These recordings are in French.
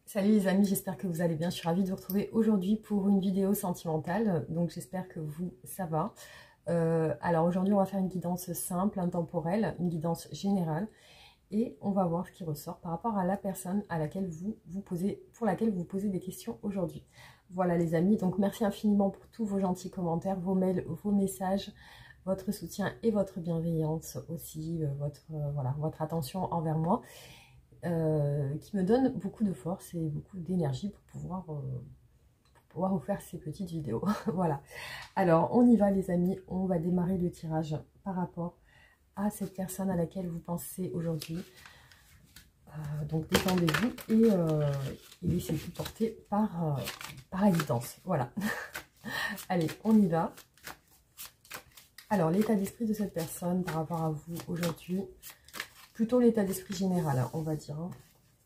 Salut les amis, j'espère que vous allez bien. Je suis ravie de vous retrouver aujourd'hui pour une vidéo sentimentale. Donc j'espère que ça va. Alors aujourd'hui, on va faire une guidance simple, intemporelle, une guidance générale. Et on va voir ce qui ressort par rapport à la personne à laquelle pour laquelle vous posez des questions aujourd'hui. Voilà les amis, donc merci infiniment pour tous vos gentils commentaires, vos mails, vos messages, votre soutien et votre bienveillance aussi, votre attention envers moi. Qui me donne beaucoup de force et beaucoup d'énergie pour pouvoir vous faire ces petites vidéos. Voilà. Alors, on y va les amis. On va démarrer le tirage par rapport à cette personne à laquelle vous pensez aujourd'hui. Donc, détendez-vous et laissez-vous porter par la guidance. Voilà. Allez, on y va. Alors, l'état d'esprit de cette personne par rapport à vous aujourd'hui. Plutôt l'état d'esprit général, hein, on va dire. Hein.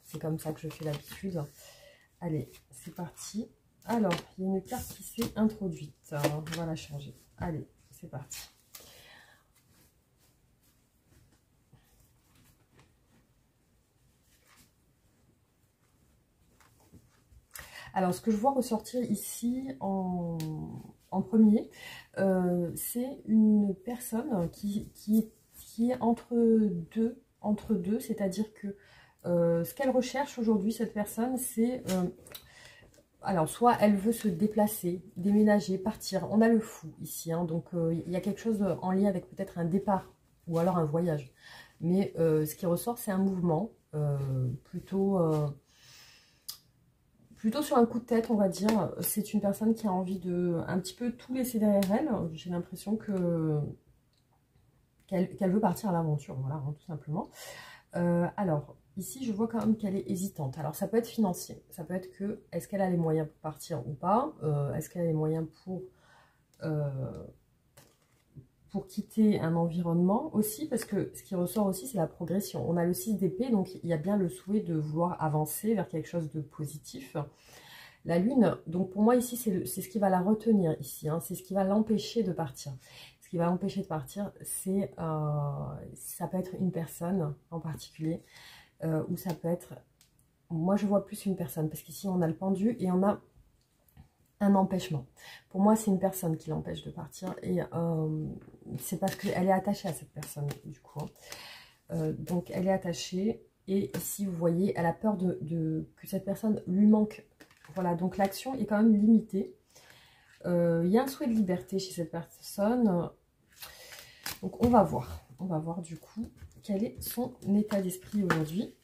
C'est comme ça que je fais l'habitude. Allez, c'est parti. Alors, il y a une carte qui s'est introduite. On va la changer. Allez, c'est parti. Alors, ce que je vois ressortir ici en premier, c'est une personne qui est entre deux, c'est-à-dire que ce qu'elle recherche aujourd'hui, cette personne, c'est... alors, soit elle veut se déplacer, déménager, partir. On a le fou ici, hein, donc il y a quelque chose en lien avec peut-être un départ ou alors un voyage. Mais ce qui ressort, c'est un mouvement plutôt sur un coup de tête, on va dire. C'est une personne qui a envie de un petit peu tout laisser derrière elle. J'ai l'impression qu'elle veut partir à l'aventure, voilà, hein, tout simplement. Alors, ici, je vois quand même qu'elle est hésitante. Alors, ça peut être financier. Ça peut être que, est-ce qu'elle a les moyens pour partir ou pas? Est-ce qu'elle a les moyens pour quitter un environnement aussi? Parce que ce qui ressort aussi, c'est la progression. On a le 6 d'épée, donc il y a bien le souhait de vouloir avancer vers quelque chose de positif. La lune, donc pour moi ici, c'est ce qui va la retenir ici. Hein, c'est ce qui va l'empêcher de partir. Ce qui va l'empêcher de partir, c'est ça peut être une personne en particulier. Ou ça peut être, moi je vois plus une personne, parce qu'ici on a le pendu et on a un empêchement. Pour moi c'est une personne qui l'empêche de partir, et c'est parce qu'elle est attachée à cette personne du coup. Donc elle est attachée, et ici vous voyez, elle a peur que cette personne lui manque. Voilà, donc l'action est quand même limitée. Il y a un souhait de liberté chez cette personne. Donc on va voir du coup quel est son état d'esprit aujourd'hui.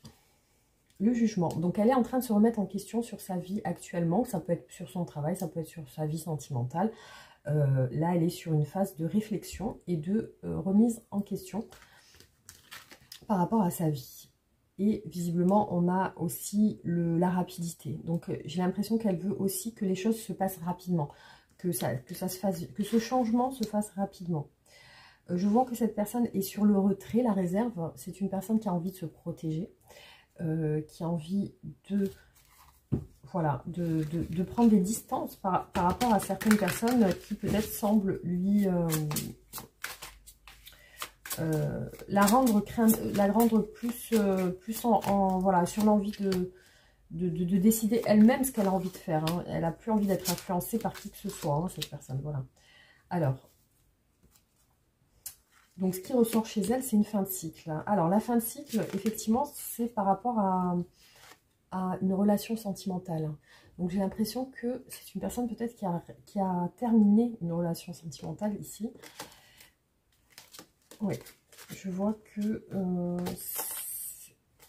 Le jugement. Donc elle est en train de se remettre en question sur sa vie actuellement. Ça peut être sur son travail, ça peut être sur sa vie sentimentale. Là, elle est sur une phase de réflexion et de remise en question par rapport à sa vie. Et visiblement, on a aussi la rapidité. Donc j'ai l'impression qu'elle veut aussi que les choses se passent rapidement, que ce changement se fasse rapidement. Je vois que cette personne est sur le retrait, la réserve. C'est une personne qui a envie de se protéger, qui a envie de prendre des distances par rapport à certaines personnes qui peut-être semblent lui la rendre plus voilà, sur l'envie de décider elle-même ce qu'elle a envie de faire. Hein. Elle n'a plus envie d'être influencée par qui que ce soit, hein, cette personne. Voilà. Alors, donc, ce qui ressort chez elle, c'est une fin de cycle. Alors, la fin de cycle, effectivement, c'est par rapport à une relation sentimentale. Donc, j'ai l'impression que c'est une personne peut-être qui a terminé une relation sentimentale ici. Oui, je vois que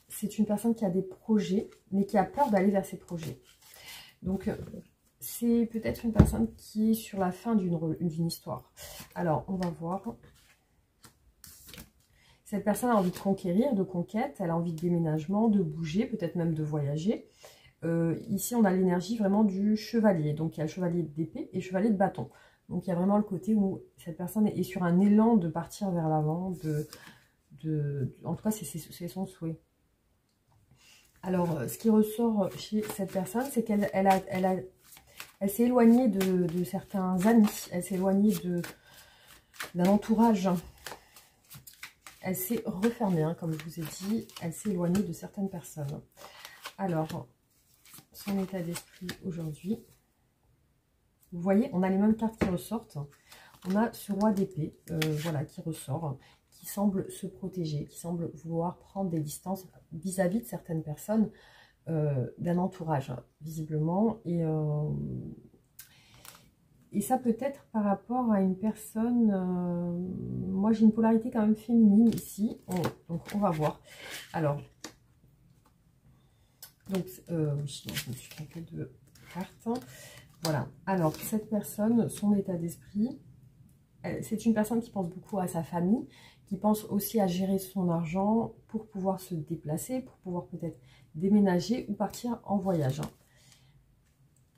c'est une personne qui a des projets, mais qui a peur d'aller vers ces projets. Donc, c'est peut-être une personne qui est sur la fin d'une histoire. Alors, on va voir. Cette personne a envie de conquérir, de conquête, elle a envie de déménagement, de bouger, peut-être même de voyager. Ici, on a l'énergie vraiment du chevalier. Donc, il y a le chevalier d'épée et le chevalier de bâton. Donc, il y a vraiment le côté où cette personne est sur un élan de partir vers l'avant. En tout cas, c'est son souhait. Alors, ce qui ressort chez cette personne, c'est qu'elle s'est éloignée de certains amis. Elle s'est éloignée d'un entourage. Elle s'est refermée, hein, comme je vous ai dit. Elle s'est éloignée de certaines personnes. Alors, son état d'esprit aujourd'hui. Vous voyez, on a les mêmes cartes qui ressortent. On a ce roi d'épée, voilà, qui ressort, qui semble se protéger, qui semble vouloir prendre des distances vis-à-vis de certaines personnes, d'un entourage, visiblement. Et ça peut être par rapport à une personne... moi, j'ai une polarité quand même féminine ici. Donc, on va voir. Alors, donc, oui, je me suis trompée de carte. Voilà. Alors, cette personne, son état d'esprit, c'est une personne qui pense beaucoup à sa famille, qui pense aussi à gérer son argent pour pouvoir se déplacer, pour pouvoir peut-être déménager ou partir en voyage.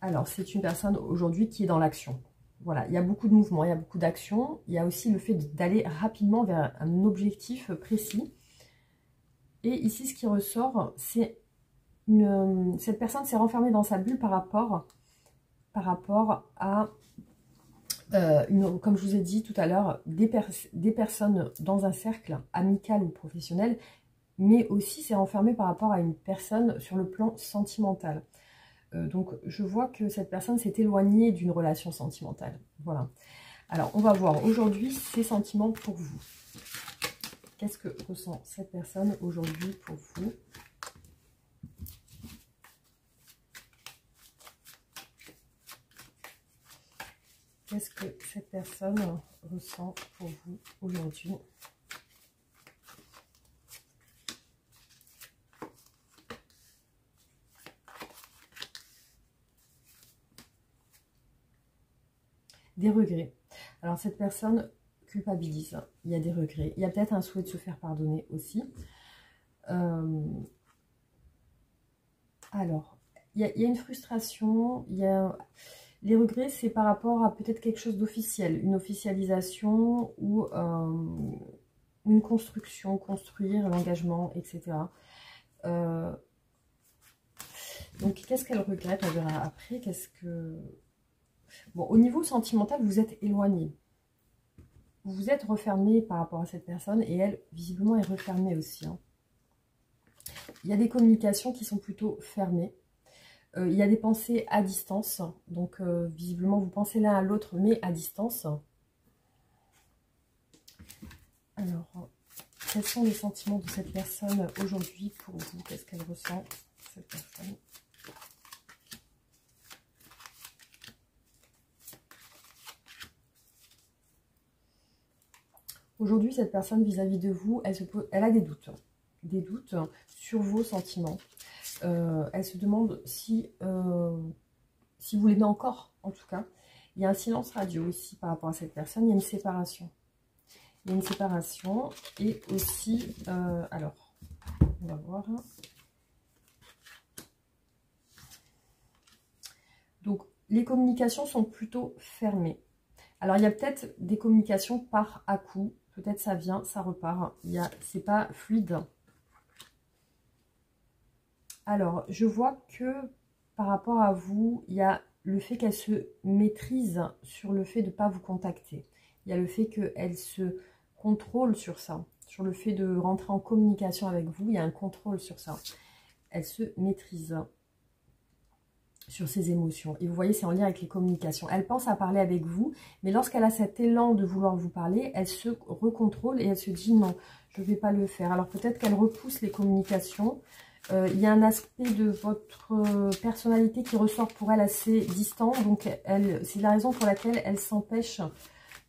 Alors, c'est une personne aujourd'hui qui est dans l'action. Voilà, il y a beaucoup de mouvements, il y a beaucoup d'actions. Il y a aussi le fait d'aller rapidement vers un objectif précis. Et ici, ce qui ressort, c'est cette personne s'est renfermée dans sa bulle par rapport à, comme je vous ai dit tout à l'heure, des personnes dans un cercle amical ou professionnel, mais aussi s'est renfermée par rapport à une personne sur le plan sentimental. Donc, je vois que cette personne s'est éloignée d'une relation sentimentale. Voilà. Alors, on va voir aujourd'hui ses sentiments pour vous. Qu'est-ce que ressent cette personne aujourd'hui pour vous? Qu'est-ce que cette personne ressent pour vous aujourd'hui? Des regrets. Alors, cette personne culpabilise. Il y a des regrets. Il y a peut-être un souhait de se faire pardonner aussi. Alors, il y a une frustration. Les regrets, c'est par rapport à peut-être quelque chose d'officiel. Une officialisation ou une construction, construire l'engagement, etc. Donc, qu'est-ce qu'elle regrette? On verra après. Bon, au niveau sentimental, vous êtes éloigné. Vous vous êtes refermé par rapport à cette personne et elle, visiblement, est refermée aussi. Hein. Il y a des communications qui sont plutôt fermées. Il y a des pensées à distance. Donc, visiblement, vous pensez l'un à l'autre, mais à distance. Alors, quels sont les sentiments de cette personne aujourd'hui pour vous? Qu'est-ce qu'elle ressent, cette personne? Aujourd'hui, cette personne vis-à-vis de vous, elle a des doutes sur vos sentiments. Elle se demande si vous l'aimez encore, en tout cas. Il y a un silence radio aussi par rapport à cette personne. Il y a une séparation. Il y a une séparation et aussi, alors, on va voir. Donc, les communications sont plutôt fermées. Alors, il y a peut-être des communications par à-coup. Peut-être ça vient, ça repart. C'est pas fluide. Alors, je vois que par rapport à vous, il y a le fait qu'elle se maîtrise sur le fait de ne pas vous contacter. Il y a le fait qu'elle se contrôle sur ça, sur le fait de rentrer en communication avec vous. Il y a un contrôle sur ça. Elle se maîtrise sur ses émotions. Et vous voyez, c'est en lien avec les communications. Elle pense à parler avec vous, mais lorsqu'elle a cet élan de vouloir vous parler, elle se recontrôle et elle se dit non, je ne vais pas le faire. Alors peut-être qu'elle repousse les communications. Il y a un aspect de votre personnalité qui ressort pour elle assez distant. Donc c'est la raison pour laquelle elle s'empêche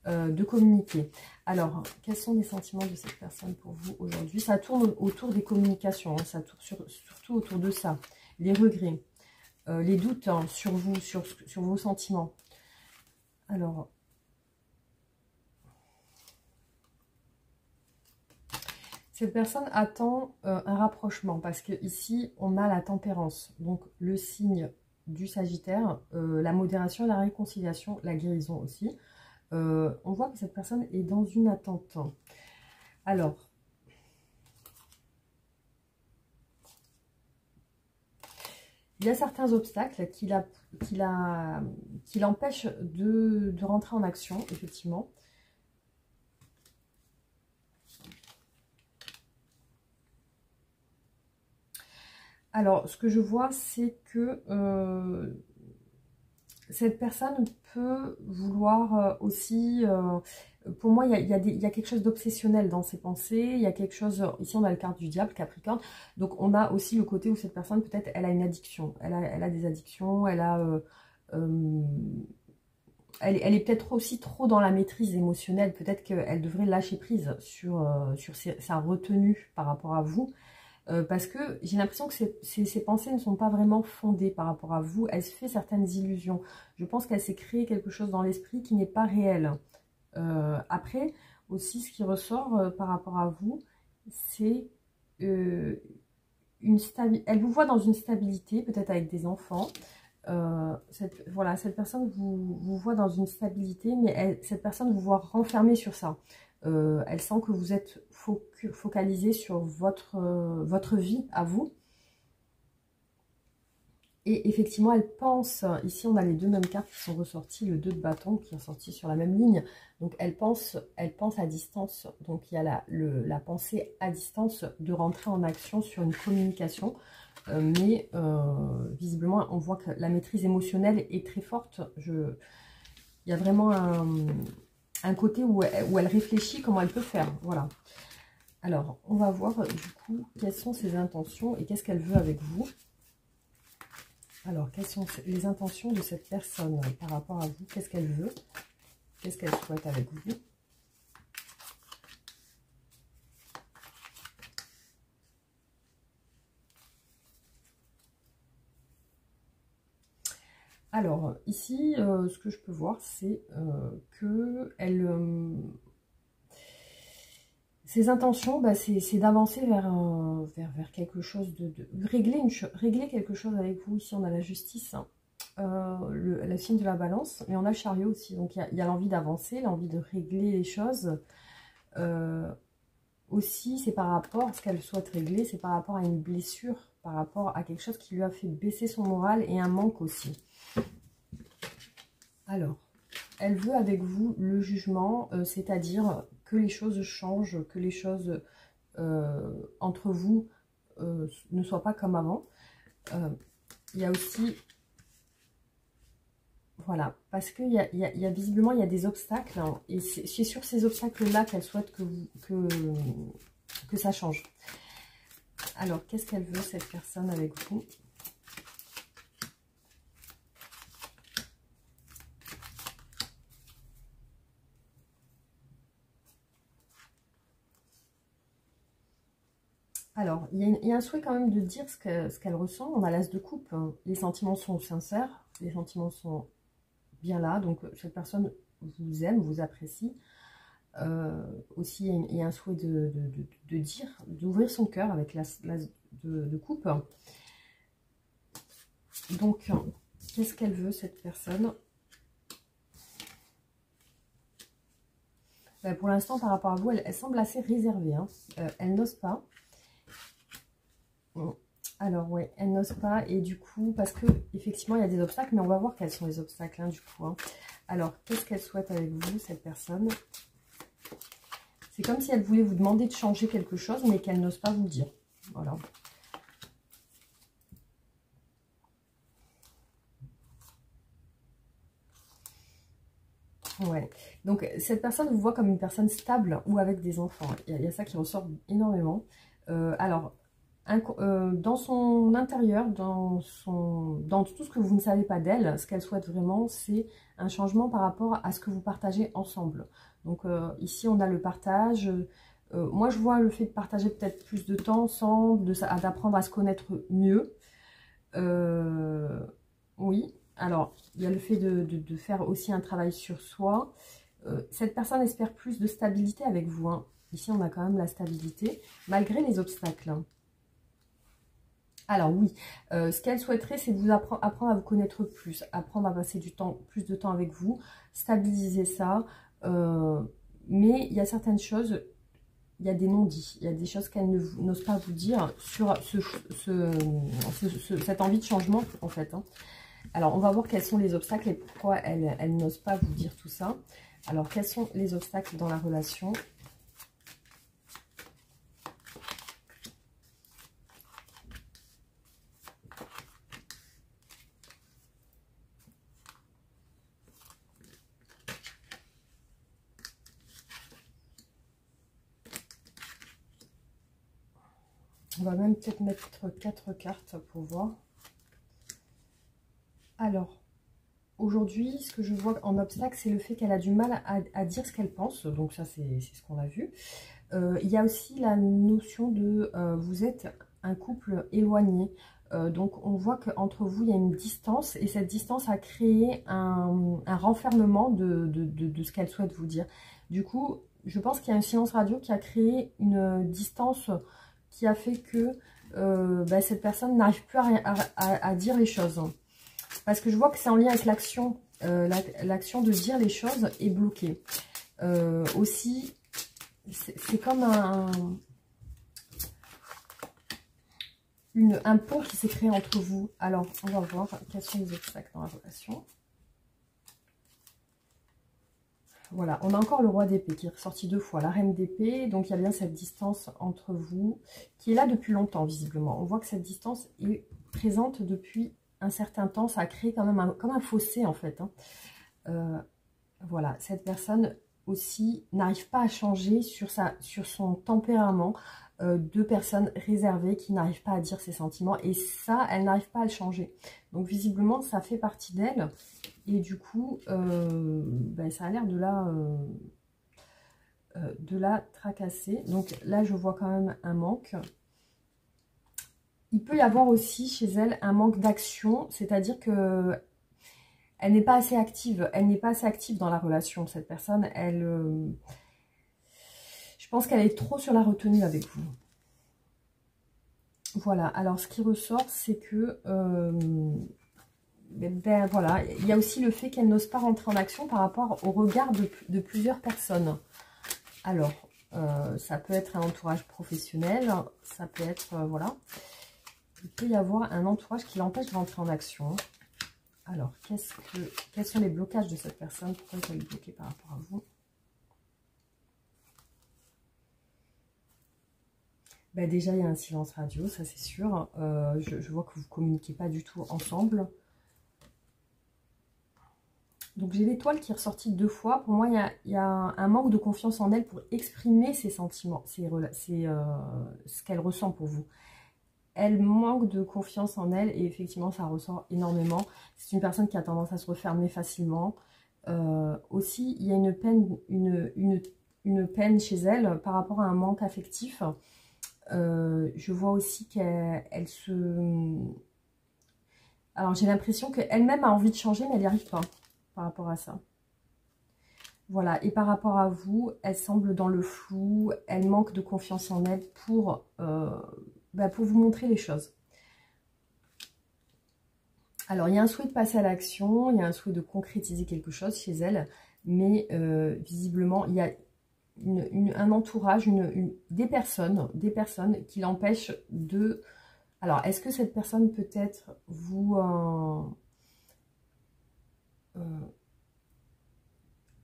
de communiquer. Alors, quels sont les sentiments de cette personne pour vous aujourd'hui? Ça tourne autour des communications, hein, ça tourne surtout autour de ça. Les regrets. Les doutes hein, sur vous, sur vos sentiments. Alors, cette personne attend un rapprochement parce que ici on a la tempérance, donc le signe du Sagittaire, la modération, la réconciliation, la guérison aussi. On voit que cette personne est dans une attente. Alors, il y a certains obstacles qui l'empêchent de rentrer en action, effectivement. Alors, ce que je vois, c'est que cette personne peut vouloir aussi... pour moi, il y a quelque chose d'obsessionnel dans ses pensées. Il y a quelque chose... Ici, on a le carte du diable, Capricorne. Donc, on a aussi le côté où cette personne, peut-être, elle a une addiction. Elle a des addictions. Elle est peut-être aussi trop dans la maîtrise émotionnelle. Peut-être qu'elle devrait lâcher prise sur sa retenue par rapport à vous. Parce que j'ai l'impression que ses pensées ne sont pas vraiment fondées par rapport à vous. Elle se fait certaines illusions. Je pense qu'elle s'est créé quelque chose dans l'esprit qui n'est pas réel. Après, aussi, ce qui ressort par rapport à vous, c'est elle vous voit dans une stabilité, peut-être avec des enfants. Voilà, cette personne vous voit dans une stabilité, mais cette personne vous voit renfermé sur ça. Elle sent que vous êtes focalisé sur votre vie à vous. Et effectivement, elle pense, ici on a les deux mêmes cartes qui sont ressorties, le 2 de bâton qui est ressorti sur la même ligne. Donc elle pense à distance. Donc il y a la pensée à distance de rentrer en action sur une communication. Mais visiblement, on voit que la maîtrise émotionnelle est très forte. Il y a vraiment un côté où elle réfléchit comment elle peut faire. Voilà. Alors, on va voir du coup quelles sont ses intentions et qu'est-ce qu'elle veut avec vous. Alors, quelles sont les intentions de cette personne par rapport à vous? Qu'est-ce qu'elle veut? Qu'est-ce qu'elle souhaite avec vous? Alors, ici, ce que je peux voir, c'est que ses intentions, bah, c'est d'avancer vers quelque chose, régler quelque chose avec vous. Ici, on a la justice, hein. Le signe de la balance, mais on a le chariot aussi. Donc, il y a l'envie d'avancer, l'envie de régler les choses. Aussi, c'est par rapport, ce qu'elle souhaite régler, c'est par rapport à une blessure, par rapport à quelque chose qui lui a fait baisser son moral et un manque aussi. Alors, elle veut avec vous le jugement, c'est-à-dire que les choses changent, que les choses entre vous ne soient pas comme avant. Il y a aussi, voilà, parce qu'il y a visiblement il y a des obstacles, hein, et c'est sur ces obstacles-là qu'elle souhaite que ça change. Alors, qu'est-ce qu'elle veut cette personne avec vous ? Alors, il y a un souhait quand même de dire ce qu'elle ressent. On a l'as de coupe, hein. Les sentiments sont sincères, les sentiments sont bien là. Donc, cette personne vous aime, vous apprécie. Aussi, il y a un souhait de dire, d'ouvrir son cœur avec l'as de coupe. Donc, qu'est-ce qu'elle veut, cette personne ? Ben, pour l'instant, par rapport à vous, elle semble assez réservée, hein. Elle n'ose pas. Alors, ouais, elle n'ose pas. Et du coup, parce que effectivement, il y a des obstacles, mais on va voir quels sont les obstacles, hein, du coup. Hein. Alors, qu'est-ce qu'elle souhaite avec vous, cette personne ? C'est comme si elle voulait vous demander de changer quelque chose, mais qu'elle n'ose pas vous le dire. Voilà. Ouais. Donc, cette personne vous voit comme une personne stable ou avec des enfants. Il y a ça qui ressort énormément. Alors, dans son intérieur, dans tout ce que vous ne savez pas d'elle, ce qu'elle souhaite vraiment, c'est un changement par rapport à ce que vous partagez ensemble. Donc ici, on a le partage. Moi, je vois le fait de partager peut-être plus de temps ensemble, d'apprendre à se connaître mieux. Oui, alors, il y a le fait de faire aussi un travail sur soi. Cette personne espère plus de stabilité avec vous, hein. Ici, on a quand même la stabilité, malgré les obstacles. Alors oui, ce qu'elle souhaiterait, c'est vous apprendre à vous connaître plus, apprendre à passer plus de temps avec vous, stabiliser ça. Mais il y a certaines choses, il y a des non-dits, il y a des choses qu'elle n'ose pas vous dire sur cette envie de changement, en fait. Hein. Alors, on va voir quels sont les obstacles et pourquoi elle n'ose pas vous dire tout ça. Alors, quels sont les obstacles dans la relation ? On va même peut-être mettre 4 cartes pour voir. Alors, aujourd'hui, ce que je vois en obstacle, c'est le fait qu'elle a du mal à dire ce qu'elle pense. Donc ça, c'est ce qu'on a vu. Il y a aussi la notion de vous êtes un couple éloigné. Donc on voit qu'entre vous, il y a une distance. Et cette distance a créé un renfermement de ce qu'elle souhaite vous dire. Du coup, je pense qu'il y a un silence radio qui a créé une distance qui a fait que cette personne n'arrive plus à dire les choses. Parce que je vois que c'est en lien avec l'action. L'action de dire les choses est bloquée. Aussi, c'est comme un pont qui s'est créé entre vous. Alors, on va voir quels sont les obstacles dans la relation. Voilà, on a encore le roi d'épée qui est ressorti 2 fois, la reine d'épée. Donc, il y a bien cette distance entre vous qui est là depuis longtemps, visiblement. On voit que cette distance est présente depuis un certain temps. Ça a créé quand même comme un fossé, en fait. Voilà, cette personne aussi n'arrive pas à changer sur son tempérament. 2 personnes réservées qui n'arrivent pas à dire ses sentiments. Et ça, elle n'arrive pas à le changer. Donc, visiblement, ça fait partie d'elle. Et du coup, ça a l'air de la tracasser. Donc là, je vois quand même un manque. Il peut y avoir aussi chez elle un manque d'action, c'est-à-dire que elle n'est pas assez active. Elle n'est pas assez active dans la relation. Cette personne, je pense qu'elle est trop sur la retenue avec vous. Voilà. Alors, ce qui ressort, c'est que voilà, il y a aussi le fait qu'elle n'ose pas rentrer en action par rapport au regard de plusieurs personnes. Alors, ça peut être un entourage professionnel, ça peut être, voilà. Il peut y avoir un entourage qui l'empêche de rentrer en action. Alors, quels sont les blocages de cette personne? Pourquoi elle est bloquée par rapport à vous? Déjà, il y a un silence radio, ça c'est sûr. Je vois que vous ne communiquez pas du tout ensemble. Donc j'ai l'étoile qui est ressortie 2 fois. Pour moi, il y a un manque de confiance en elle pour exprimer ses sentiments, ce qu'elle ressent pour vous. Elle manque de confiance en elle et effectivement, ça ressort énormément. C'est une personne qui a tendance à se refermer facilement. Aussi, il y a une peine, une peine chez elle par rapport à un manque affectif. Je vois aussi qu'elle se... Alors j'ai l'impression qu'elle-même a envie de changer, mais elle n'y arrive pas. Par rapport à ça. Voilà, et par rapport à vous, elle semble dans le flou, elle manque de confiance en elle pour vous montrer les choses. Alors, il y a un souhait de passer à l'action, il y a un souhait de concrétiser quelque chose chez elle, mais visiblement, il y a un entourage, des personnes qui l'empêchent de... Alors, est-ce que cette personne peut-être vous...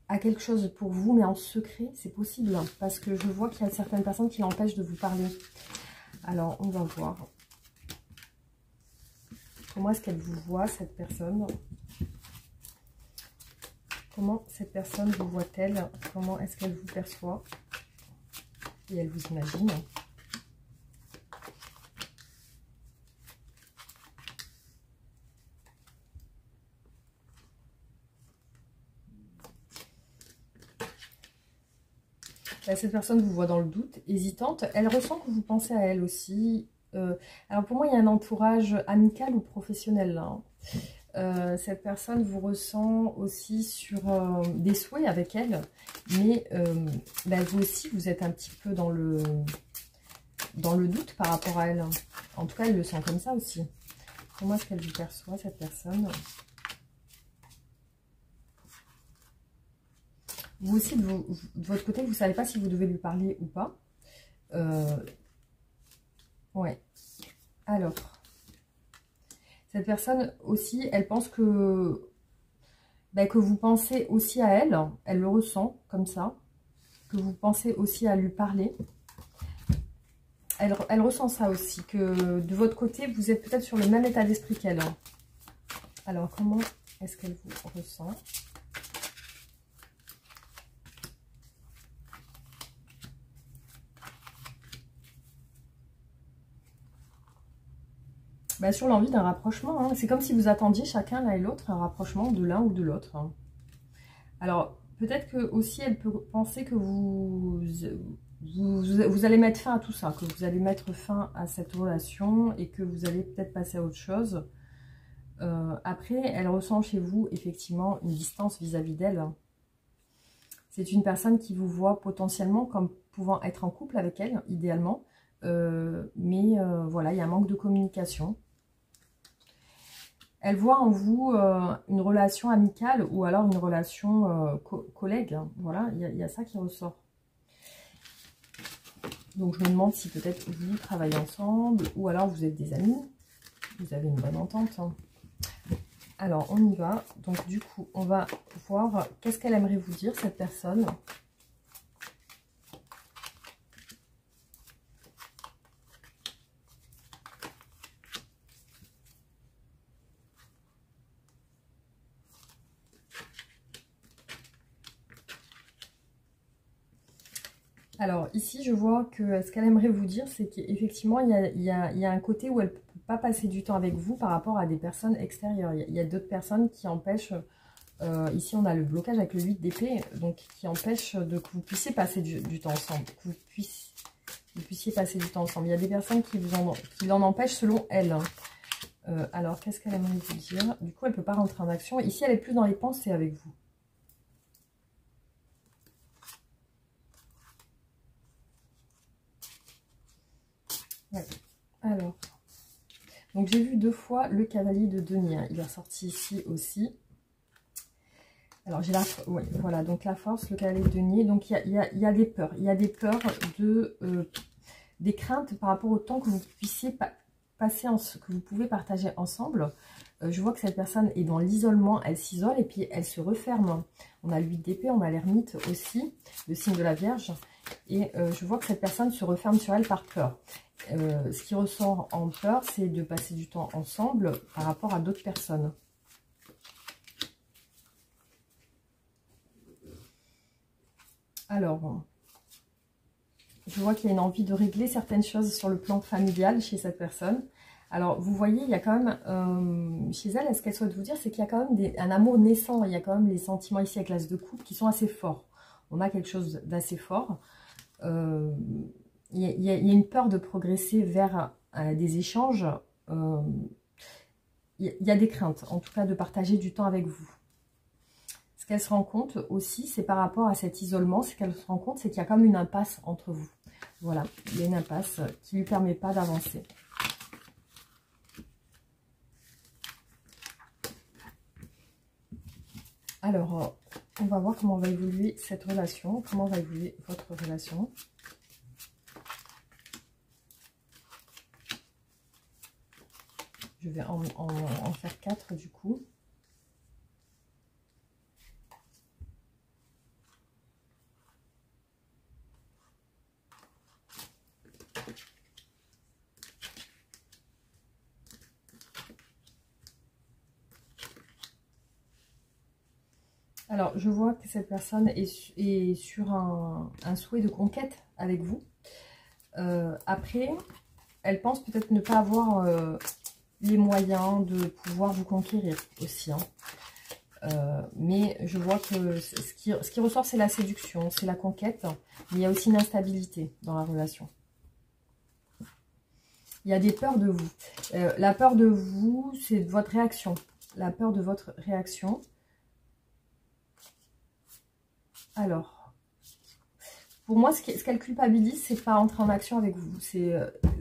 à quelque chose pour vous, mais en secret, c'est possible, hein, parce que je vois qu'il y a certaines personnes qui l'empêchent de vous parler. Alors, on va voir. Comment est-ce qu'elle vous voit, cette personne? Comment cette personne vous voit-elle? Comment est-ce qu'elle vous perçoit? Et elle vous imagine? Cette personne vous voit dans le doute, hésitante. Elle ressent que vous pensez à elle aussi. Alors pour moi, il y a un entourage amical ou professionnel là. Cette personne vous ressent aussi sur des souhaits avec elle. Mais vous aussi, vous êtes un petit peu dans le doute par rapport à elle. En tout cas, elle le sent comme ça aussi. Comment est-ce qu'elle vous perçoit, cette personne? Vous aussi, de votre côté, vous ne savez pas si vous devez lui parler ou pas. Ouais. Alors, cette personne aussi, elle pense que vous pensez aussi à elle. Elle le ressent comme ça. Que vous pensez aussi à lui parler. Elle ressent ça aussi. Que de votre côté, vous êtes peut-être sur le même état d'esprit qu'elle. Alors, comment est-ce qu'elle vous ressent ? Bah, sur l'envie d'un rapprochement, hein. C'est comme si vous attendiez chacun l'un et l'autre un rapprochement de l'un ou de l'autre, hein. Alors, peut-être que aussi elle peut penser que vous allez mettre fin à tout ça, que vous allez mettre fin à cette relation et que vous allez peut-être passer à autre chose. Après, elle ressent chez vous effectivement une distance vis-à-vis d'elle. C'est une personne qui vous voit potentiellement comme pouvant être en couple avec elle, idéalement. Mais voilà, il y a un manque de communication. Elle voit en vous une relation amicale ou alors une relation collègue, hein. Voilà, il y a ça qui ressort. Donc je me demande si peut-être vous travaillez ensemble ou alors vous êtes des amis. Vous avez une bonne entente, hein. Alors on y va. Donc du coup, on va voir qu'est-ce qu'elle aimerait vous dire, cette personne. Alors ici, je vois que ce qu'elle aimerait vous dire, c'est qu'effectivement, il y a un côté où elle ne peut pas passer du temps avec vous par rapport à des personnes extérieures. Il y a d'autres personnes qui empêchent, ici on a le blocage avec le 8 d'épée, donc qui empêche que vous puissiez passer du temps ensemble, que vous puissiez passer du temps ensemble. Il y a des personnes qui l'en empêchent selon elle, hein. Alors, qu'est-ce qu'elle aimerait vous dire? Du coup, elle ne peut pas rentrer en action. Ici, elle est plus dans les pensées avec vous. Ouais. Alors, donc j'ai vu 2 fois le cavalier de denier, hein. Il est ressorti ici aussi. Alors, j'ai la... Oui, voilà, donc la force, le cavalier de denier. Donc, il y a des peurs. Il y a des peurs des craintes par rapport au temps que vous puissiez passer, que vous pouvez partager ensemble. Je vois que cette personne est dans l'isolement, elle s'isole et puis elle se referme. On a le 8 d'épée, on a l'ermite aussi, le signe de la Vierge. Et je vois que cette personne se referme sur elle par peur. Ce qui ressort en peur, c'est de passer du temps ensemble par rapport à d'autres personnes. Alors, je vois qu'il y a une envie de régler certaines choses sur le plan familial chez cette personne. Alors, vous voyez, il y a quand même, chez elle, ce qu'elle souhaite vous dire, c'est qu'il y a quand même un amour naissant. Il y a quand même les sentiments ici avec l'as de coupe qui sont assez forts. On a quelque chose d'assez fort. Il y a une peur de progresser vers des échanges. Il y a des craintes, en tout cas, de partager du temps avec vous. Ce qu'elle se rend compte aussi, c'est par rapport à cet isolement, ce qu'elle se rend compte, c'est qu'il y a comme une impasse entre vous. Voilà, il y a une impasse qui ne lui permet pas d'avancer. Alors, on va voir comment va évoluer cette relation, comment va évoluer votre relation. Je vais en faire 4 du coup. Alors, je vois que cette personne est sur un souhait de conquête avec vous. Après, elle pense peut-être ne pas avoir les moyens de pouvoir vous conquérir aussi, hein. Mais je vois que ce qui ressort, c'est la séduction, c'est la conquête. Mais il y a aussi une instabilité dans la relation. Il y a des peurs de vous. La peur de vous, c'est de votre réaction. La peur de votre réaction. Alors, pour moi, ce qu'elle culpabilise, c'est de pas entrer en action avec vous.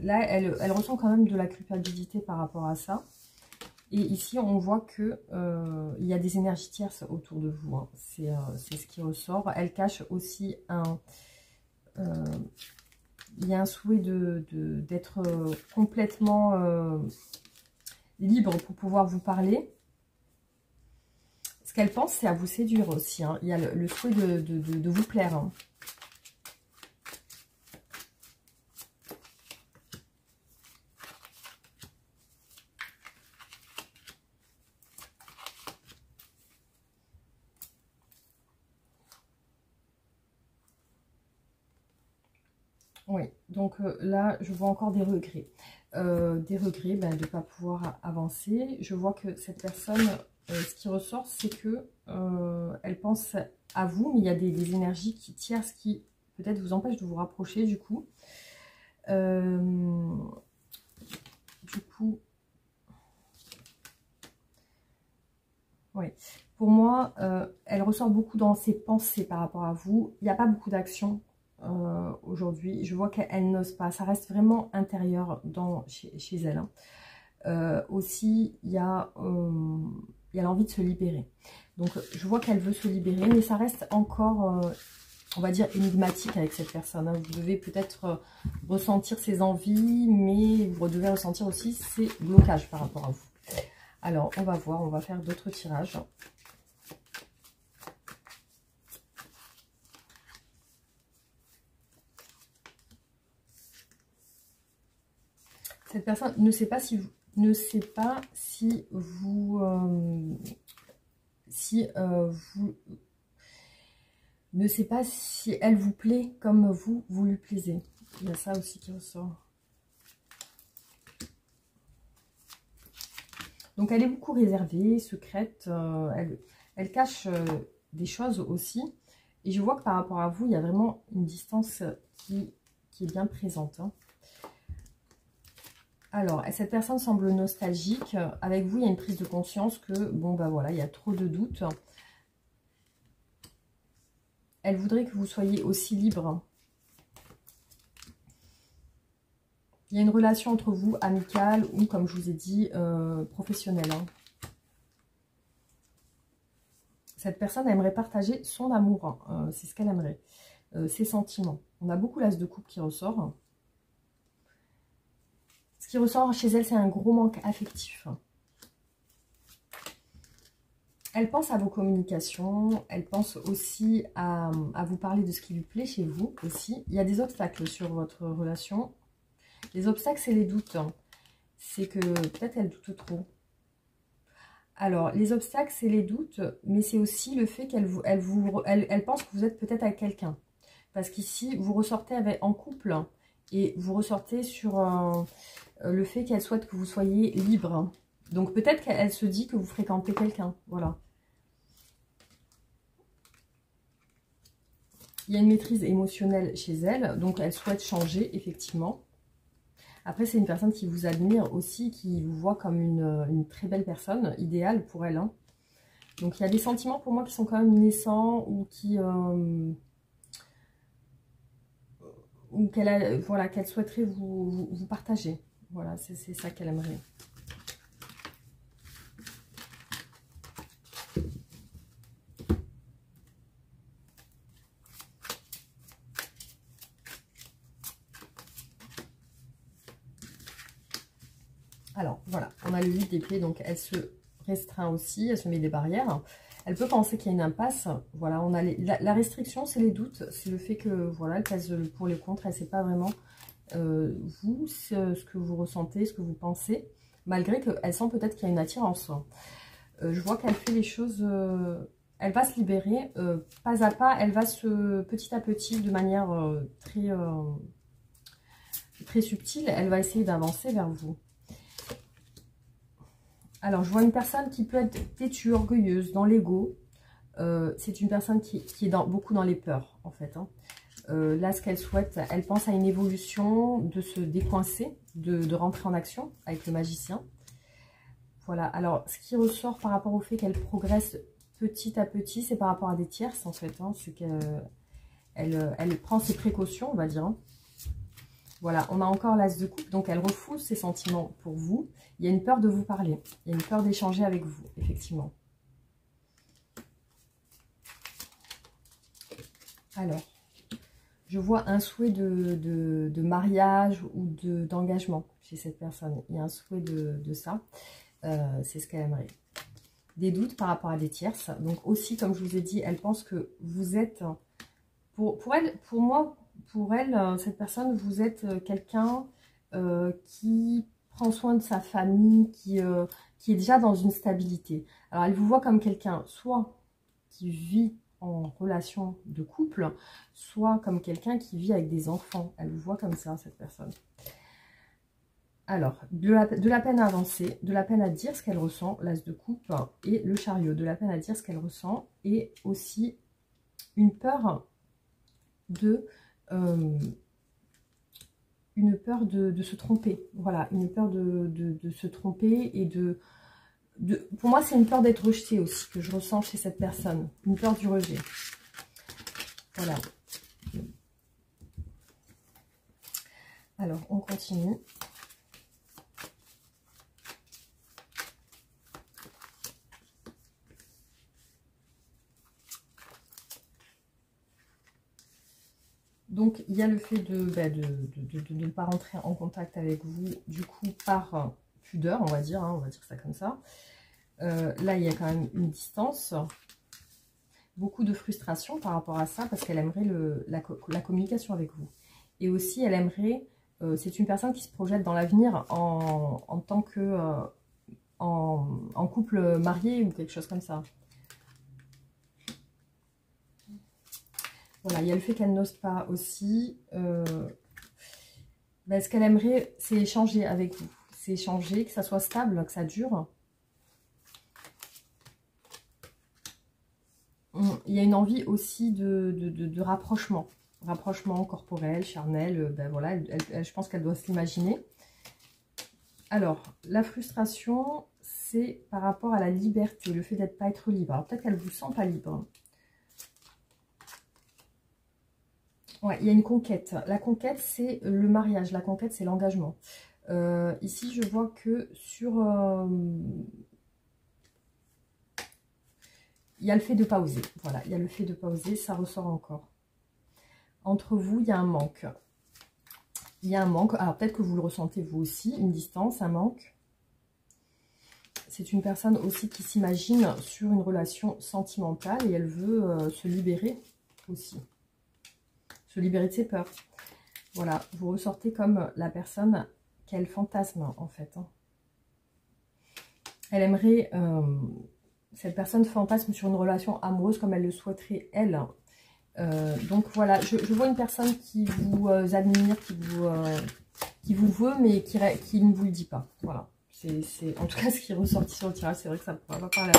Là, elle ressent quand même de la culpabilité par rapport à ça. Et ici, on voit que il y a des énergies tierces autour de vous, hein. C'est ce qui ressort. Elle cache aussi il y a un souhait d'être complètement libre pour pouvoir vous parler. Ce qu'elle pense, c'est à vous séduire aussi, hein. Il y a le souhait de vous plaire, hein. Oui, donc là, je vois encore des regrets. des regrets de ne pas pouvoir avancer. Je vois que cette personne, ce qui ressort, c'est que elle pense à vous, mais il y a des énergies tierces qui peut-être vous empêchent de vous rapprocher du coup. Oui. Pour moi, elle ressort beaucoup dans ses pensées par rapport à vous. Il n'y a pas beaucoup d'action aujourd'hui. Je vois qu'elle n'ose pas. Ça reste vraiment intérieur chez elle. Hein. Aussi, il y a l'envie de se libérer. Donc, je vois qu'elle veut se libérer, mais ça reste encore, on va dire, énigmatique avec cette personne. Hein. Vous devez peut-être ressentir ses envies, mais vous devez ressentir aussi ses blocages par rapport à vous. Alors, on va voir, on va faire d'autres tirages. Cette personne ne sait pas si vous, ne sait pas si elle vous plaît comme vous lui plaisez. Il y a ça aussi qui ressort. Donc, elle est beaucoup réservée, secrète. Elle cache des choses aussi. Et je vois que par rapport à vous, il y a vraiment une distance qui est bien présente. Hein. Alors, cette personne semble nostalgique. Avec vous, il y a une prise de conscience que, bon, voilà, il y a trop de doutes. Elle voudrait que vous soyez aussi libre. Il y a une relation entre vous, amicale ou, comme je vous ai dit, professionnelle. Hein. Cette personne aimerait partager son amour. Hein. C'est ce qu'elle aimerait. Ses sentiments. On a beaucoup l'as de coupe qui ressort. Ce qui ressort chez elle, c'est un gros manque affectif. Elle pense à vos communications, elle pense aussi à vous parler de ce qui lui plaît chez vous aussi. Il y a des obstacles sur votre relation. Les obstacles, c'est les doutes. C'est que peut-être elle doute trop. Alors, les obstacles, c'est les doutes, mais c'est aussi le fait qu'elle pense que vous êtes peut-être avec quelqu'un. Parce qu'ici, vous ressortez en couple et vous ressortez sur le fait qu'elle souhaite que vous soyez libre. Donc, peut-être qu'elle se dit que vous fréquentez quelqu'un. Voilà. Il y a une maîtrise émotionnelle chez elle, donc elle souhaite changer, effectivement. Après, c'est une personne qui vous admire aussi, qui vous voit comme une très belle personne, idéale pour elle. Hein. Donc, il y a des sentiments pour moi qui sont quand même naissants ou qui... ou qu'elle souhaiterait vous partager. Voilà, c'est ça qu'elle aimerait. Alors, voilà, on a le 8 d'épée, donc elle se restreint aussi, elle se met des barrières. Elle peut penser qu'il y a une impasse. Voilà, on a la restriction, c'est les doutes, c'est le fait que, voilà, elle pèse le pour et le contre, elle ne sait pas vraiment vous, ce que vous ressentez, ce que vous pensez, malgré qu'elle sent peut-être qu'il y a une attirance. Je vois qu'elle fait les choses, elle va se libérer, pas à pas, elle va petit à petit, de manière très subtile, elle va essayer d'avancer vers vous. Alors, je vois une personne qui peut être têtue, orgueilleuse, dans l'ego. C'est une personne qui est beaucoup dans les peurs, en fait. Hein. Là, ce qu'elle souhaite, elle pense à une évolution, de se décoincer, de rentrer en action avec le magicien. Voilà. Alors, ce qui ressort par rapport au fait qu'elle progresse petit à petit, c'est par rapport à des tierces, en fait. Hein. C'est qu'elle prend ses précautions, on va dire. Hein. Voilà, on a encore l'as de coupe, donc elle refoule ses sentiments pour vous. Il y a une peur de vous parler, il y a une peur d'échanger avec vous, effectivement. Alors, je vois un souhait de mariage ou d'engagement chez cette personne. Il y a un souhait de ça, c'est ce qu'elle aimerait. Des doutes par rapport à des tierces. Donc aussi, comme je vous ai dit, elle pense que vous êtes, pour elle, cette personne, vous êtes quelqu'un qui prend soin de sa famille, qui est déjà dans une stabilité. Alors, elle vous voit comme quelqu'un, soit qui vit en relation de couple, soit comme quelqu'un qui vit avec des enfants. Elle vous voit comme ça, cette personne. Alors, de la peine à avancer, de la peine à dire ce qu'elle ressent, l'as de coupe et le chariot, de la peine à dire ce qu'elle ressent, et aussi une peur de se tromper. Voilà, une peur de se tromper et pour moi, c'est une peur d'être rejetée aussi que je ressens chez cette personne, une peur du rejet. Voilà. Alors, on continue. Donc, il y a le fait de ne pas rentrer en contact avec vous, du coup, par pudeur, on va dire ça comme ça. Là, il y a quand même une distance, beaucoup de frustration par rapport à ça, parce qu'elle aimerait la communication avec vous. Et aussi, elle aimerait, c'est une personne qui se projette dans l'avenir en tant que, en couple marié ou quelque chose comme ça. Voilà, il y a le fait qu'elle n'ose pas aussi. Ce qu'elle aimerait, c'est échanger avec vous. C'est échanger, que ça soit stable, que ça dure. Il y a une envie aussi de rapprochement. Rapprochement corporel, charnel. Voilà, je pense qu'elle doit s'imaginer. Alors, la frustration, c'est par rapport à la liberté, le fait d'être pas être libre. Alors, peut-être qu'elle ne vous sent pas libre. Ouais, il y a une conquête. La conquête, c'est le mariage. La conquête, c'est l'engagement. Ici, je vois que sur... il y a le fait de ne pas oser. Voilà, il y a le fait de ne pas oser, ça ressort encore. Entre vous, il y a un manque. Il y a un manque. Alors, peut-être que vous le ressentez vous aussi, une distance, un manque. C'est une personne aussi qui s'imagine sur une relation sentimentale et elle veut se libérer aussi. Se libérer de ses peurs. Voilà, vous ressortez comme la personne qu'elle fantasme en fait. Elle aimerait, cette personne fantasme sur une relation amoureuse comme elle le souhaiterait elle. Donc voilà, je vois une personne qui vous admire, qui vous veut mais qui ne vous le dit pas. Voilà, c'est en tout cas ce qui est ressorti sur le tirage. C'est vrai que ça ne pourra pas parler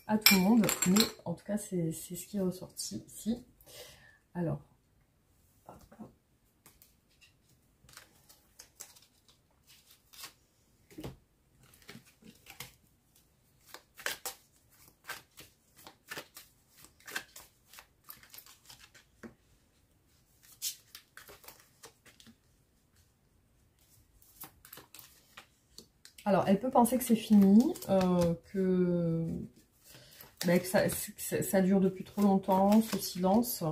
à tout le monde, mais en tout cas c'est ce qui est ressorti ici. Alors. Alors, elle peut penser que c'est fini, que ça dure depuis trop longtemps, ce silence.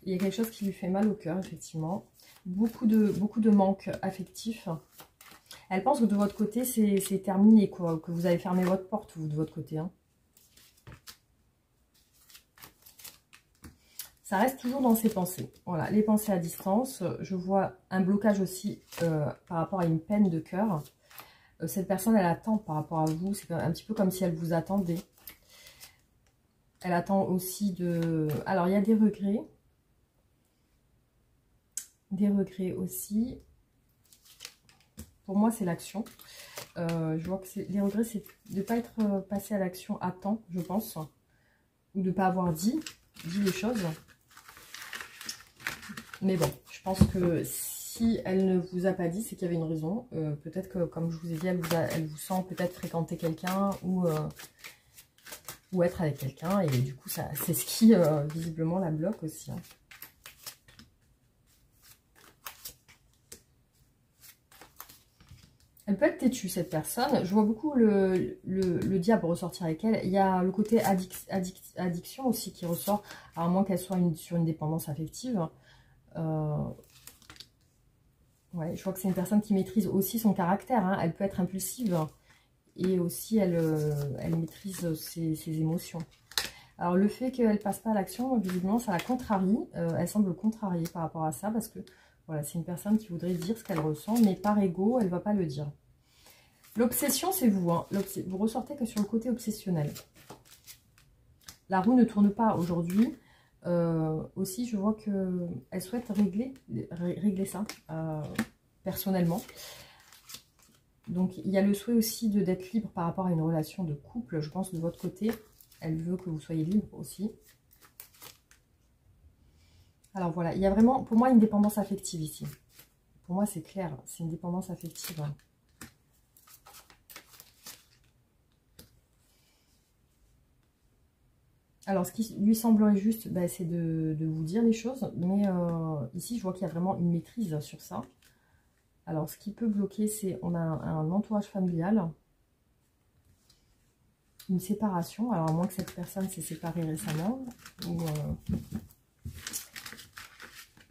Il y a quelque chose qui lui fait mal au cœur, effectivement. Beaucoup de manque affectif. Elle pense que de votre côté, c'est terminé, quoi. Que vous avez fermé votre porte, vous, de votre côté. Hein. Ça reste toujours dans ses pensées. Voilà, les pensées à distance. Je vois un blocage aussi par rapport à une peine de cœur. Cette personne, elle attend par rapport à vous. C'est un petit peu comme si elle vous attendait. Elle attend aussi de... Alors, il y a des regrets. Des regrets aussi. Pour moi, c'est l'action. Je vois que les regrets, c'est de ne pas être passé à l'action à temps, je pense. Ou de ne pas avoir dit les choses. Mais bon, je pense que si elle ne vous a pas dit, c'est qu'il y avait une raison. Peut-être que, comme je vous ai dit, elle vous sent peut-être fréquenter quelqu'un ou être avec quelqu'un. Et du coup, c'est ce qui, visiblement, la bloque aussi. Hein. Elle peut être têtue, cette personne. Je vois beaucoup le diable ressortir avec elle. Il y a le côté addiction aussi qui ressort, à moins qu'elle soit sur une dépendance affective. Ouais, je vois que c'est une personne qui maîtrise aussi son caractère. Hein. Elle peut être impulsive et aussi elle maîtrise ses émotions. Alors le fait qu'elle ne passe pas à l'action, visiblement, ça la contrarie. Elle semble contrariée par rapport à ça parce que voilà, c'est une personne qui voudrait dire ce qu'elle ressent, mais par ego, elle ne va pas le dire. L'obsession, c'est vous. Hein. Vous ressortez que sur le côté obsessionnel. La roue ne tourne pas aujourd'hui. Aussi, je vois qu'elle souhaite régler ça personnellement. Donc, il y a le souhait aussi d'être libre par rapport à une relation de couple, je pense, de votre côté. Elle veut que vous soyez libre aussi. Alors, voilà, il y a vraiment, pour moi, une dépendance affective ici. Pour moi, c'est clair, c'est une dépendance affective. Alors, ce qui lui semblerait juste, bah, c'est de vous dire les choses. Mais ici, je vois qu'il y a vraiment une maîtrise sur ça. Alors, ce qui peut bloquer, c'est on a un entourage familial. Une séparation. Alors, à moins que cette personne s'est séparée récemment. Ou,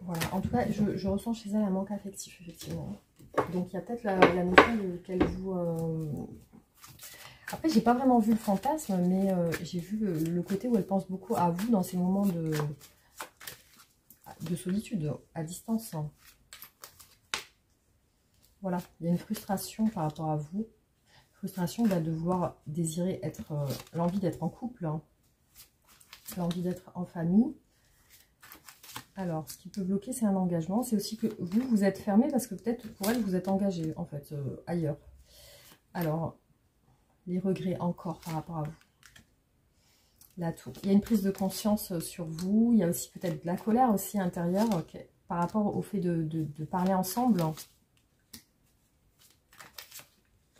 voilà. En tout cas, je ressens chez elle un manque affectif, effectivement. Donc, il y a peut-être la notion qu'elle vous... Après, j'ai pas vraiment vu le fantasme, mais j'ai vu le côté où elle pense beaucoup à vous dans ces moments de solitude, à distance. Voilà, il y a une frustration par rapport à vous. Frustration de vouloir désirer être... l'envie d'être en couple, hein. L'envie d'être en famille. Alors, ce qui peut bloquer, c'est un engagement. C'est aussi que vous êtes fermé parce que peut-être pour elle, vous êtes engagé, en fait, ailleurs. Alors... les regrets encore par rapport à vous. La tour. Il y a une prise de conscience sur vous. Il y a aussi peut-être de la colère aussi intérieure par rapport au fait de parler ensemble.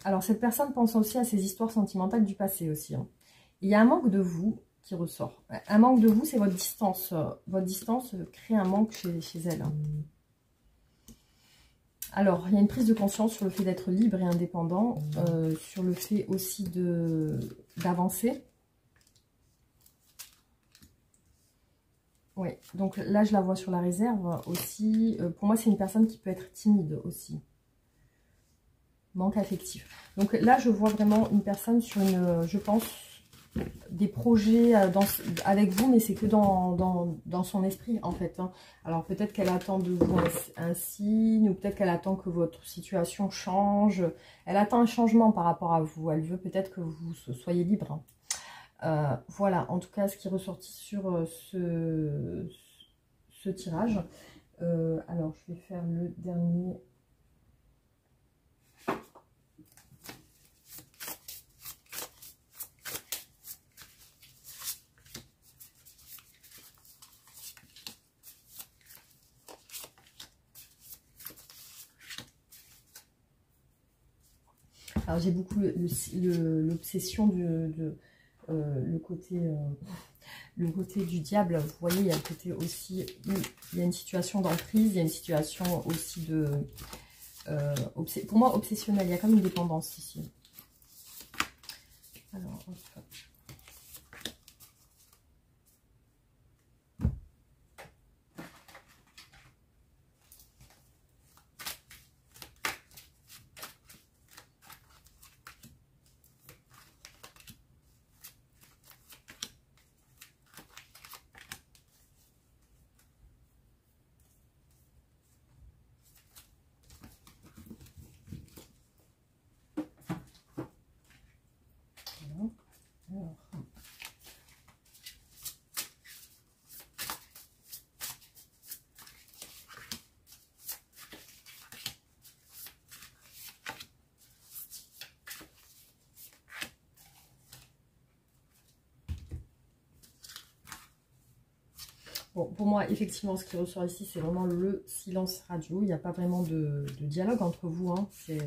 Alors, cette personne pense aussi à ses histoires sentimentales du passé aussi. Hein. Il y a un manque de vous qui ressort. Un manque de vous, c'est votre distance. Votre distance crée un manque chez elle. Hein. Alors, il y a une prise de conscience sur le fait d'être libre et indépendant, sur le fait aussi d'avancer. Oui, donc là, je la vois sur la réserve aussi. Pour moi, c'est une personne qui peut être timide aussi. Manque affectif. Donc là, je vois vraiment une personne sur je pense, des projets avec vous, mais c'est que dans son esprit, en fait. Hein. Alors, peut-être qu'elle attend de vous un signe, ou peut-être qu'elle attend que votre situation change. Elle attend un changement par rapport à vous. Elle veut peut-être que vous soyez libre. Voilà, en tout cas, ce qui est ressorti sur ce tirage. Alors, je vais faire le dernier... Alors, j'ai beaucoup l'obsession le côté du diable. Vous voyez, il y a le côté aussi... Il y a une situation d'emprise, il y a une situation aussi de... pour moi, obsessionnelle. Il y a comme une dépendance ici. Alors, hop. Alors. Bon, pour moi, effectivement, ce qui ressort ici, c'est vraiment le silence radio. Il n'y a pas vraiment de dialogue entre vous. Hein. C'est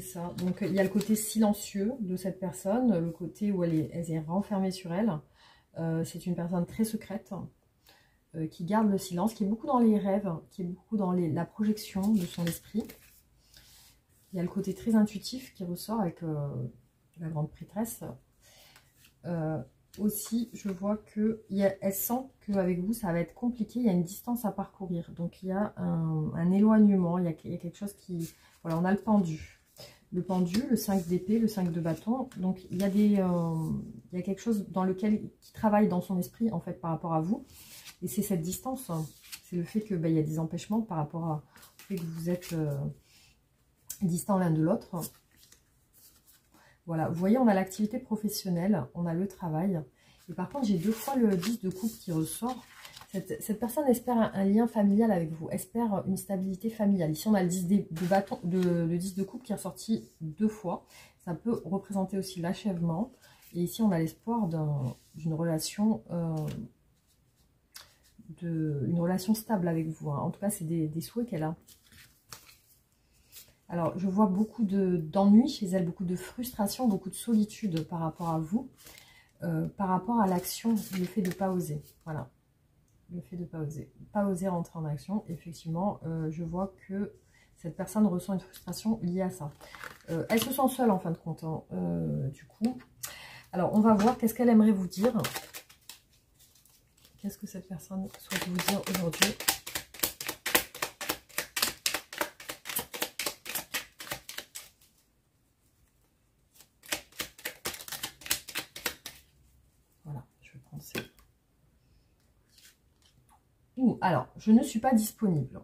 ça. Donc, il y a le côté silencieux de cette personne, le côté où elle est renfermée sur elle. C'est une personne très secrète, qui garde le silence, qui est beaucoup dans les rêves, qui est beaucoup dans la projection de son esprit. Il y a le côté très intuitif qui ressort avec la grande prêtresse. Aussi, je vois qu'elle sent qu'avec vous, ça va être compliqué. Il y a une distance à parcourir. Donc, il y a un éloignement. Il y a quelque chose qui... Voilà, on a le pendu. Le pendu, le 5 d'épée, le 5 de bâton. Donc, il y a il y a quelque chose dans lequel qui travaille dans son esprit, en fait, par rapport à vous. Et c'est cette distance. Hein. C'est le fait qu'il y a des empêchements par rapport au fait que vous êtes distants l'un de l'autre. Voilà, vous voyez, on a l'activité professionnelle, on a le travail. Et par contre, j'ai deux fois le 10 de coupe qui ressort. Cette personne espère un lien familial avec vous, espère une stabilité familiale. Ici, on a le 10 de bâton, le 10 de coupe qui est ressorti 2 fois. Ça peut représenter aussi l'achèvement. Et ici, on a l'espoir d'une relation, une relation stable avec vous. Hein. En tout cas, c'est des souhaits qu'elle a. Alors, je vois beaucoup d'ennuis chez elle, beaucoup de frustration, beaucoup de solitude par rapport à vous, par rapport à l'action, le fait de ne pas oser. Voilà. Le fait de ne pas oser rentrer en action, effectivement, je vois que cette personne ressent une frustration liée à ça. Elle se sent seule en fin de compte, hein, du coup. Alors, on va voir qu'est-ce qu'elle aimerait vous dire. Qu'est-ce que cette personne souhaite vous dire aujourd'hui? Voilà, je vais prendre ça. Alors, je ne suis pas disponible.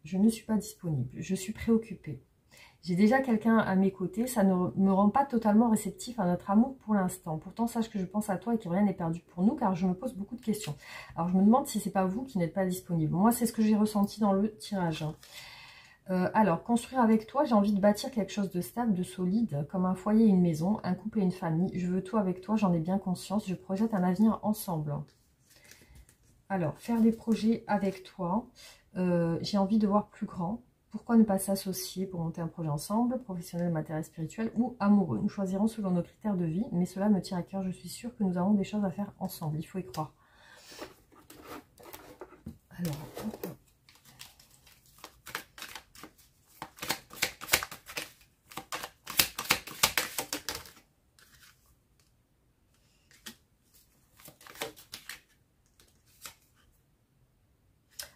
Je ne suis pas disponible. Je suis préoccupée. J'ai déjà quelqu'un à mes côtés. Ça ne me rend pas totalement réceptif à notre amour pour l'instant. Pourtant, sache que je pense à toi et que rien n'est perdu pour nous, car je me pose beaucoup de questions. Alors, je me demande si c'est pas vous qui n'êtes pas disponible. Moi, c'est ce que j'ai ressenti dans le tirage. Alors, construire avec toi, j'ai envie de bâtir quelque chose de stable, de solide, comme un foyer et une maison, un couple et une famille. Je veux tout avec toi, j'en ai bien conscience. Je projette un avenir ensemble. Alors, faire des projets avec toi, j'ai envie de voir plus grand. Pourquoi ne pas s'associer pour monter un projet ensemble, professionnel, matériel, spirituel ou amoureux? Nous choisirons selon nos critères de vie, mais cela me tient à cœur. Je suis sûre que nous avons des choses à faire ensemble. Il faut y croire. Alors,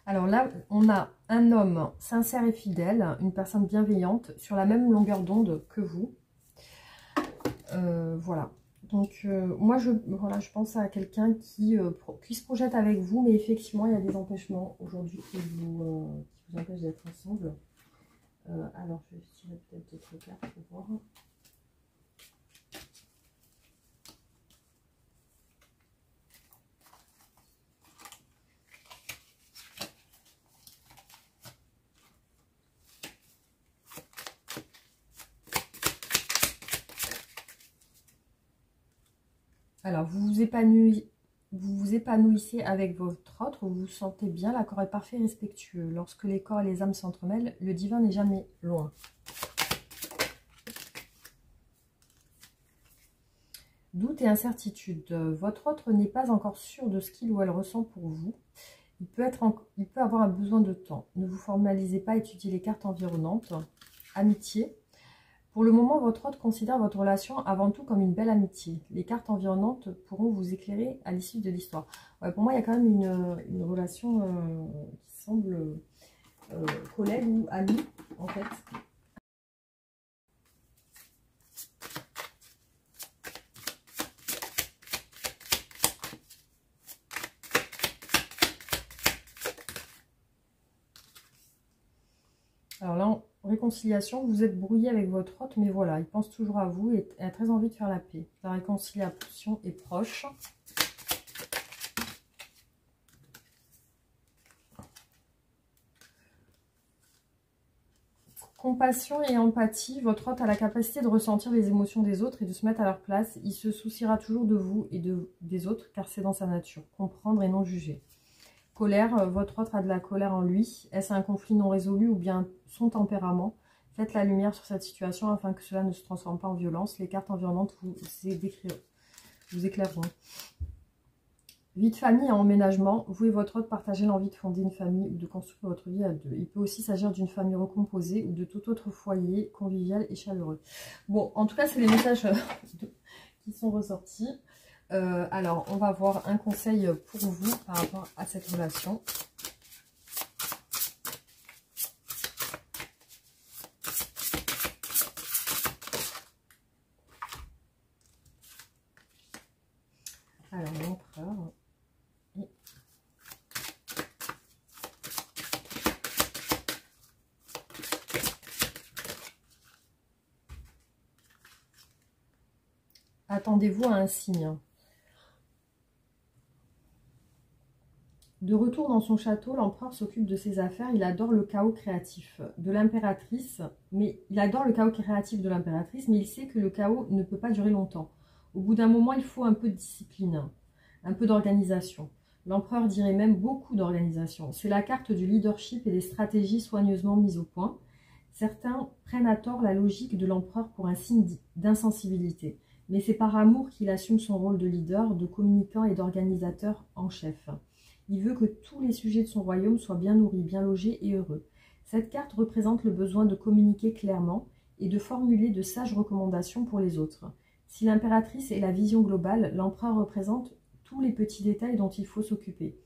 alors là, on a un homme sincère et fidèle, une personne bienveillante, sur la même longueur d'onde que vous. Voilà. Donc, moi, voilà, je pense à quelqu'un qui se projette avec vous, mais effectivement, il y a des empêchements aujourd'hui qui vous empêchent d'être ensemble. Alors, je vais tirer peut-être d'autres cartes pour voir. Alors, vous vous épanouissez avec votre autre, vous vous sentez bien, l'accord est parfait et respectueux. Lorsque les corps et les âmes s'entremêlent, le divin n'est jamais loin. Doute et incertitude. Votre autre n'est pas encore sûr de ce qu'il ou elle ressent pour vous. Il peut avoir un besoin de temps. Ne vous formalisez pas, étudiez les cartes environnantes. Amitié. Pour le moment, votre autre considère votre relation avant tout comme une belle amitié. Les cartes environnantes pourront vous éclairer à l'issue de l'histoire. Ouais, pour moi, il y a quand même une relation qui semble collègue ou amie, en fait. Alors là, réconciliation, vous êtes brouillé avec votre hôte, mais voilà, il pense toujours à vous et a très envie de faire la paix. La réconciliation est proche. Compassion et empathie, votre hôte a la capacité de ressentir les émotions des autres et de se mettre à leur place. Il se souciera toujours de vous et des autres, car c'est dans sa nature. Comprendre et non juger. Colère, votre autre a de la colère en lui. Est-ce un conflit non résolu ou bien son tempérament? Faites la lumière sur cette situation afin que cela ne se transforme pas en violence. Les cartes environnantes vous éclaireront. Vie de famille et emménagement. Vous et votre autre partagez l'envie de fonder une famille ou de construire votre vie à deux. Il peut aussi s'agir d'une famille recomposée ou de tout autre foyer convivial et chaleureux. Bon, en tout cas, c'est les messages qui sont ressortis. Alors, on va voir un conseil pour vous par rapport à cette relation. Alors, l'empereur. Attendez-vous à un signe. De retour dans son château, l'empereur s'occupe de ses affaires. Il adore le chaos créatif de l'impératrice, mais il sait que le chaos ne peut pas durer longtemps. Au bout d'un moment, il faut un peu de discipline, un peu d'organisation. L'empereur dirait même beaucoup d'organisation. C'est la carte du leadership et des stratégies soigneusement mises au point. Certains prennent à tort la logique de l'empereur pour un signe d'insensibilité, mais c'est par amour qu'il assume son rôle de leader, de communicant et d'organisateur en chef. Il veut que tous les sujets de son royaume soient bien nourris, bien logés et heureux. Cette carte représente le besoin de communiquer clairement et de formuler de sages recommandations pour les autres. Si l'impératrice est la vision globale, l'empereur représente tous les petits détails dont il faut s'occuper.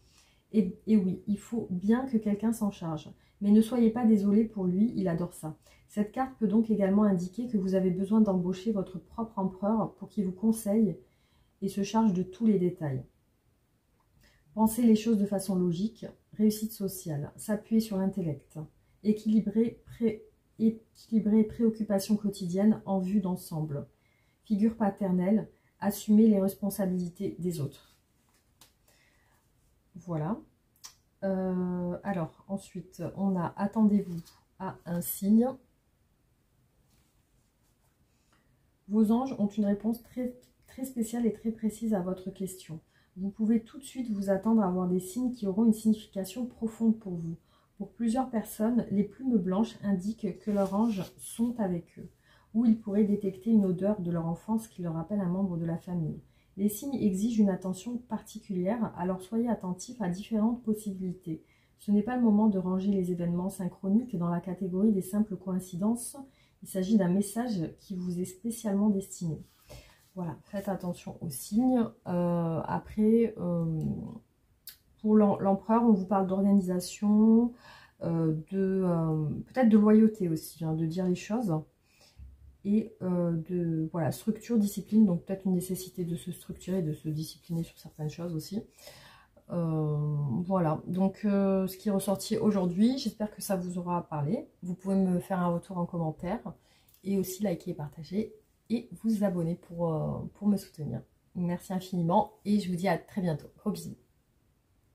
Et oui, il faut bien que quelqu'un s'en charge. Mais ne soyez pas désolés pour lui, il adore ça. Cette carte peut donc également indiquer que vous avez besoin d'embaucher votre propre empereur pour qu'il vous conseille et se charge de tous les détails. Penser les choses de façon logique, réussite sociale, s'appuyer sur l'intellect, équilibrer préoccupations quotidiennes en vue d'ensemble, figure paternelle, assumer les responsabilités des autres. Voilà. Alors, ensuite, on a « Attendez-vous à un signe ». Vos anges ont une réponse très spéciale et très précise à votre question. Vous pouvez tout de suite vous attendre à avoir des signes qui auront une signification profonde pour vous. Pour plusieurs personnes, les plumes blanches indiquent que leurs anges sont avec eux, ou ils pourraient détecter une odeur de leur enfance qui leur rappelle un membre de la famille. Les signes exigent une attention particulière, alors soyez attentifs à différentes possibilités. Ce n'est pas le moment de ranger les événements synchroniques dans la catégorie des simples coïncidences. Il s'agit d'un message qui vous est spécialement destiné. Voilà, faites attention aux signes. Après, pour l'empereur, on vous parle d'organisation, peut-être de loyauté aussi, hein, de dire les choses. Et de voilà, structure, discipline, donc peut-être une nécessité de se structurer, de se discipliner sur certaines choses aussi. Voilà, donc ce qui est ressorti aujourd'hui, j'espère que ça vous aura parlé. Vous pouvez me faire un retour en commentaire et aussi liker et partager et vous abonner pour me soutenir. Merci infiniment et je vous dis à très bientôt. Gros bisous.